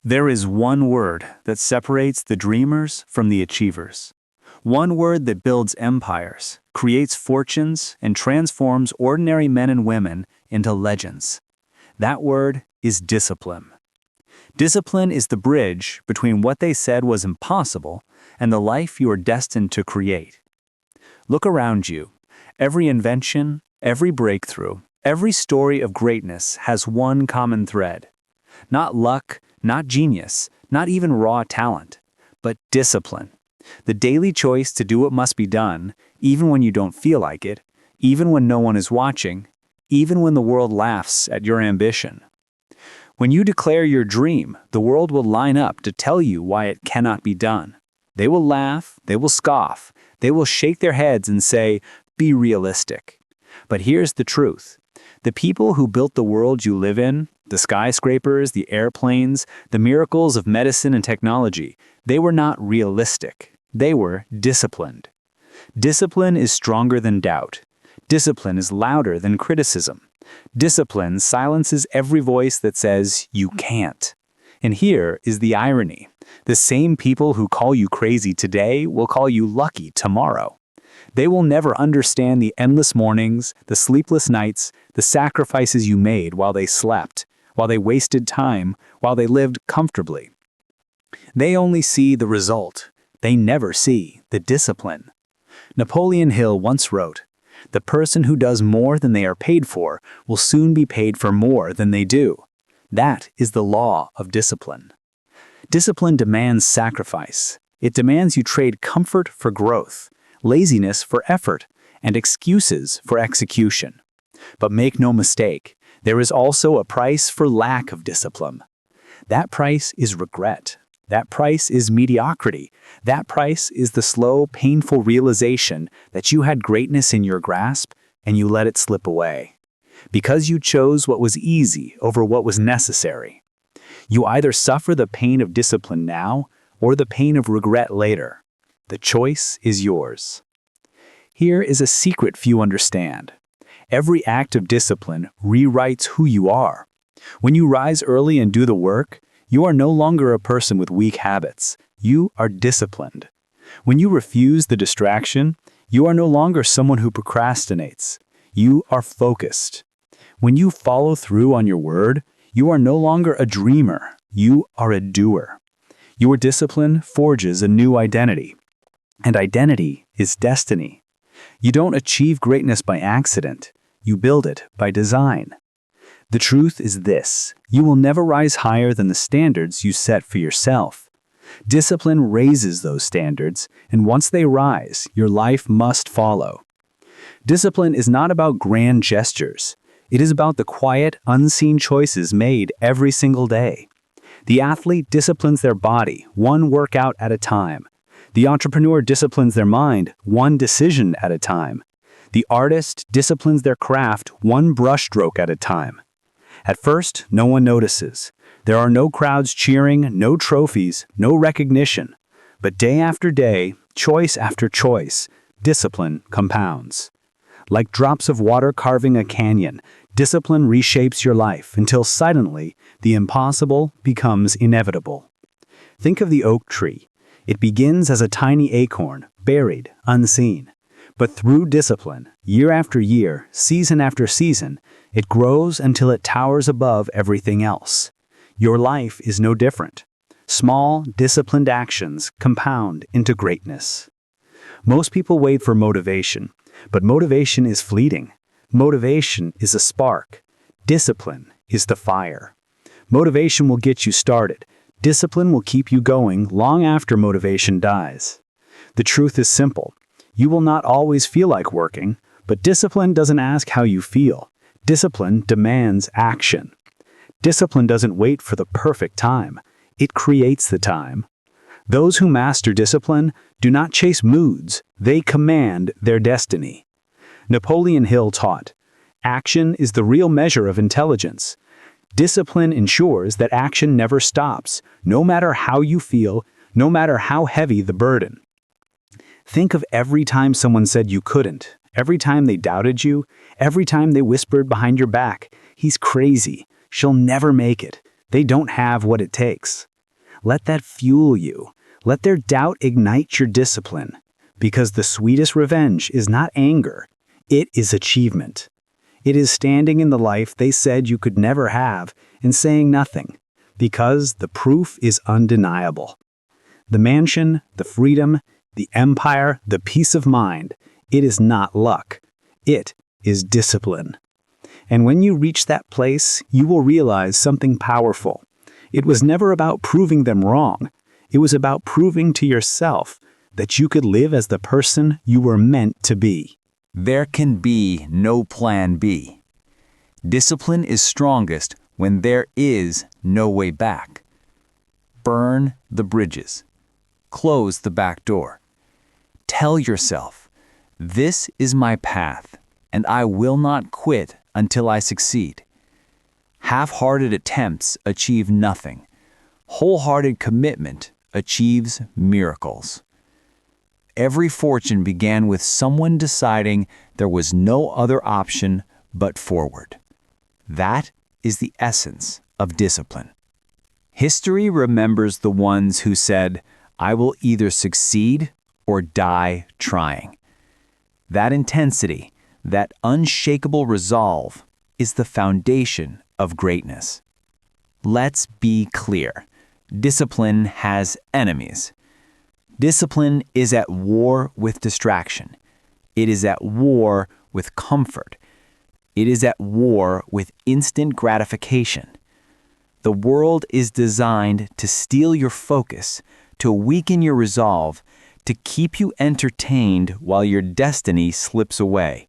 There is one word that separates the dreamers from the achievers. One word that builds empires, creates fortunes, and transforms ordinary men and women into legends. That word is discipline. Discipline is the bridge between what they said was impossible and the life you are destined to create. Look around you. Every invention, every breakthrough, every story of greatness has one common thread. Not luck, not genius, not even raw talent, but discipline. The daily choice to do what must be done, even when you don't feel like it, even when no one is watching, even when the world laughs at your ambition. When you declare your dream, the world will line up to tell you why it cannot be done. They will laugh, they will scoff, they will shake their heads and say, "Be realistic." But here's the truth. The people who built the world you live in, the skyscrapers, the airplanes, the miracles of medicine and technology, they were not realistic. They were disciplined. Discipline is stronger than doubt. Discipline is louder than criticism. Discipline silences every voice that says, "You can't." And here is the irony. The same people who call you crazy today will call you lucky tomorrow. They will never understand the endless mornings, the sleepless nights, the sacrifices you made while they slept, while they wasted time, while they lived comfortably. They only see the result. They never see the discipline. Napoleon Hill once wrote, "The person who does more than they are paid for will soon be paid for more than they do." That is the law of discipline. Discipline demands sacrifice. It demands you trade comfort for growth, laziness for effort, and excuses for execution. But make no mistake, there is also a price for lack of discipline. That price is regret. That price is mediocrity. That price is the slow, painful realization that you had greatness in your grasp and you let it slip away. Because you chose what was easy over what was necessary. You either suffer the pain of discipline now or the pain of regret later. The choice is yours. Here is a secret few understand. Every act of discipline rewrites who you are. When you rise early and do the work, you are no longer a person with weak habits. You are disciplined. When you refuse the distraction, you are no longer someone who procrastinates. You are focused. When you follow through on your word, you are no longer a dreamer. You are a doer. Your discipline forges a new identity. And identity is destiny. You don't achieve greatness by accident. You build it by design. The truth is this: you will never rise higher than the standards you set for yourself. Discipline raises those standards, and once they rise, your life must follow. Discipline is not about grand gestures. It is about the quiet, unseen choices made every single day. The athlete disciplines their body, one workout at a time. The entrepreneur disciplines their mind, one decision at a time. The artist disciplines their craft, one brushstroke at a time. At first, no one notices. There are no crowds cheering, no trophies, no recognition. But day after day, choice after choice, discipline compounds. Like drops of water carving a canyon, discipline reshapes your life until suddenly the impossible becomes inevitable. Think of the oak tree. It begins as a tiny acorn, buried, unseen. But through discipline, year after year, season after season, it grows until it towers above everything else. Your life is no different. Small, disciplined actions compound into greatness. Most people wait for motivation, but motivation is fleeting. Motivation is a spark. Discipline is the fire. Motivation will get you started. Discipline will keep you going long after motivation dies. The truth is simple. You will not always feel like working, but discipline doesn't ask how you feel. Discipline demands action. Discipline doesn't wait for the perfect time. It creates the time. Those who master discipline do not chase moods. They command their destiny. Napoleon Hill taught, "Action is the real measure of intelligence." Discipline ensures that action never stops, no matter how you feel, no matter how heavy the burden. Think of every time someone said you couldn't, every time they doubted you, every time they whispered behind your back, "He's crazy, she'll never make it, they don't have what it takes." Let that fuel you. Let their doubt ignite your discipline. Because the sweetest revenge is not anger. It is achievement. It is standing in the life they said you could never have and saying nothing. Because the proof is undeniable. The mansion, the freedom, the empire, the peace of mind, it is not luck. It is discipline. And when you reach that place, you will realize something powerful. It was never about proving them wrong. It was about proving to yourself that you could live as the person you were meant to be. There can be no plan B. Discipline is strongest when there is no way back. Burn the bridges. Close the back door. Tell yourself, this is my path, and I will not quit until I succeed. Half-hearted attempts achieve nothing. Wholehearted commitment achieves miracles. Every fortune began with someone deciding there was no other option but forward. That is the essence of discipline. History remembers the ones who said, I will either succeed or die trying. That intensity, that unshakable resolve, is the foundation of greatness. Let's be clear. Discipline has enemies. Discipline is at war with distraction. It is at war with comfort. It is at war with instant gratification. The world is designed to steal your focus, to weaken your resolve, to keep you entertained while your destiny slips away.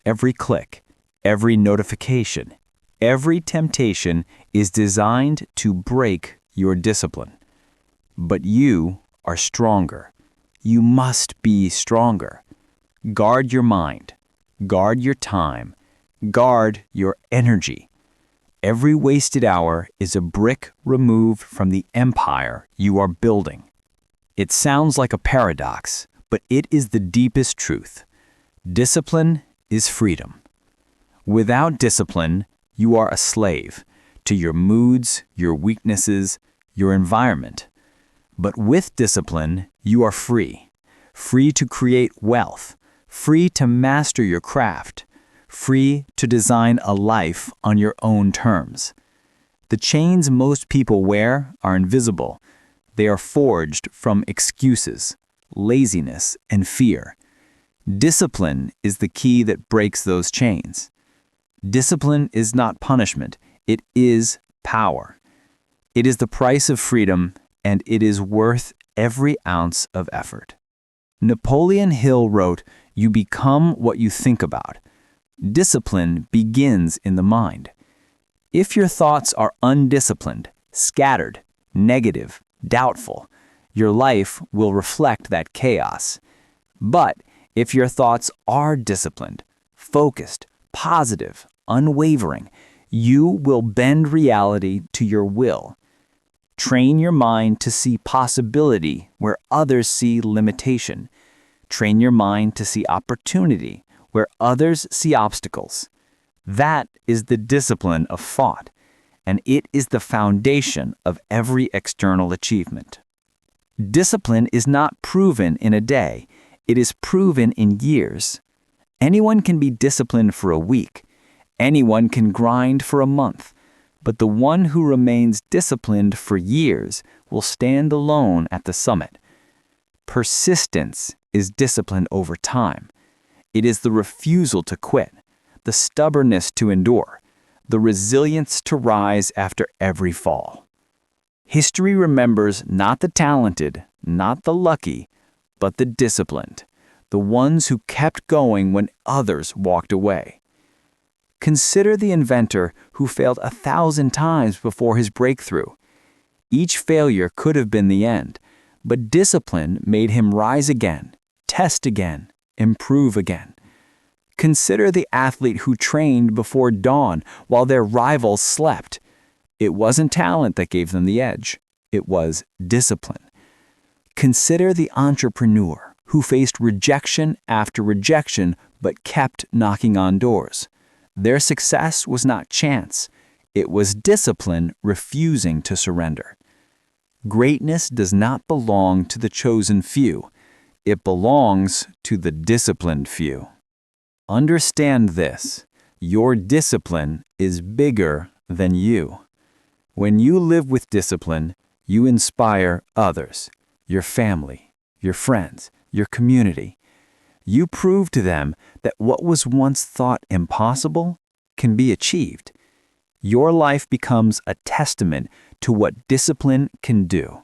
Every click, every notification, every temptation is designed to break your discipline. But you are stronger. You must be stronger. Guard your mind. Guard your time. Guard your energy. Every wasted hour is a brick removed from the empire you are building. It sounds like a paradox, but it is the deepest truth. Discipline is freedom. Without discipline, you are a slave to your moods, your weaknesses, your environment. But with discipline, you are free. Free to create wealth. Free to master your craft. Free to design a life on your own terms. The chains most people wear are invisible. They are forged from excuses, laziness, and fear. Discipline is the key that breaks those chains. Discipline is not punishment. It is power. It is the price of freedom, and it is worth every ounce of effort. Napoleon Hill wrote, "You become what you think about." Discipline begins in the mind. If your thoughts are undisciplined, scattered, negative, doubtful, your life will reflect that chaos. But if your thoughts are disciplined, focused, positive, unwavering, you will bend reality to your will. Train your mind to see possibility where others see limitation. Train your mind to see opportunity where others see obstacles. That is the discipline of thought, and it is the foundation of every external achievement. Discipline is not proven in a day. It is proven in years. Anyone can be disciplined for a week. Anyone can grind for a month. But the one who remains disciplined for years will stand alone at the summit. Persistence is discipline over time. It is the refusal to quit, the stubbornness to endure, the resilience to rise after every fall. History remembers not the talented, not the lucky, but the disciplined, the ones who kept going when others walked away. Consider the inventor who failed 1,000 times before his breakthrough. Each failure could have been the end, but discipline made him rise again, test again, improve again. Consider the athlete who trained before dawn while their rivals slept. It wasn't talent that gave them the edge. It was discipline. Consider the entrepreneur who faced rejection after rejection but kept knocking on doors. Their success was not chance. It was discipline refusing to surrender. Greatness does not belong to the chosen few. It belongs to the disciplined few. Understand this. Your discipline is bigger than you. When you live with discipline, you inspire others, your family, your friends, your community. You prove to them that what was once thought impossible can be achieved. Your life becomes a testament to what discipline can do.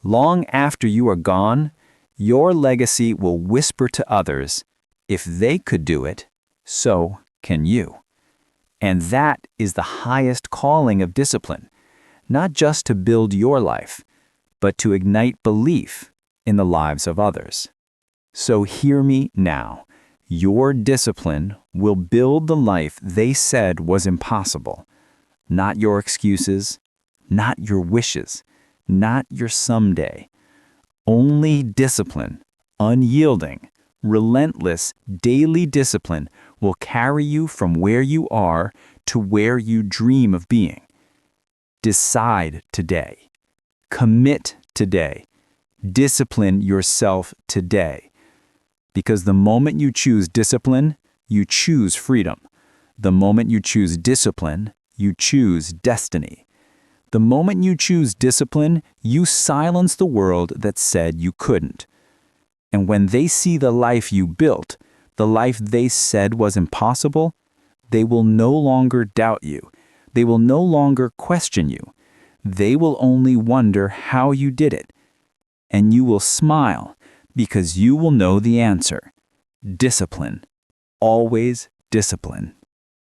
Long after you are gone, your legacy will whisper to others, if they could do it, so can you. And that is the highest calling of discipline, not just to build your life, but to ignite belief in the lives of others. So hear me now. Your discipline will build the life they said was impossible. Not your excuses, not your wishes, not your someday. Only discipline, unyielding, relentless, daily discipline will carry you from where you are to where you dream of being. Decide today. Commit today. Discipline yourself today. Because the moment you choose discipline, you choose freedom. The moment you choose discipline, you choose destiny. The moment you choose discipline, you silence the world that said you couldn't. And when they see the life you built, the life they said was impossible, they will no longer doubt you. They will no longer question you. They will only wonder how you did it. And you will smile because you will know the answer. Discipline. Always discipline.